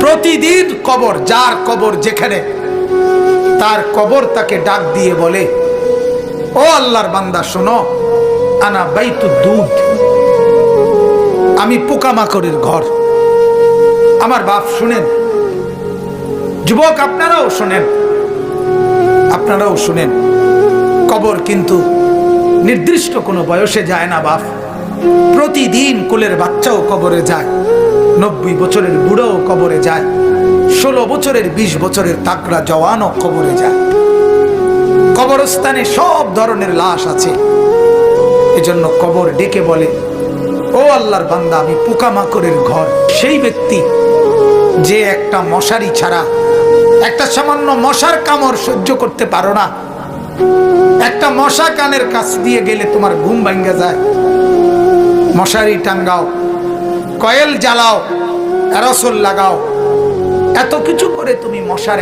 প্রতিদিন কবর, যার কবর যেখানে, তার কবর তাকে ডাক দিয়ে বলে, ও আল্লাহর বান্দা শোনো, আনা বাইতুদ দুধ, আমি পোকামাকড়ের ঘর। আমার বাপ শুনেন, যুবক আপনারাও শুনেন, আপনারাও শুনেন, কবর কিন্তু নির্দিষ্ট কোনো বয়সে যায় না বাপ। প্রতিদিন কোলের বাচ্চাও কবরে যায়, 90 বছরের বুড়োও কবরে যায়, 16 বছরের 20 বছরের তাকড়া জওয়ানও কবরে যায়। কবরস্থানে সব ধরনের লাশ আছে। এজন্য কবর ডেকে বলে, ও আল্লাহর বান্দা, আমি পোকামাকড়ের ঘর। সেই ব্যক্তি যে একটা মশারি ছাড়া, একটা সামান্য মশার কামড় সহ্য করতে পারো না, একটা মশা কানের কাছ দিয়ে গেলে তোমার ঘুম ভাঙ্গা যায়, মশারি টাঙ্গাও, কয়েল জ্বালাও, অ্যারোসল লাগাও, এত কিছু করে তুমি মশার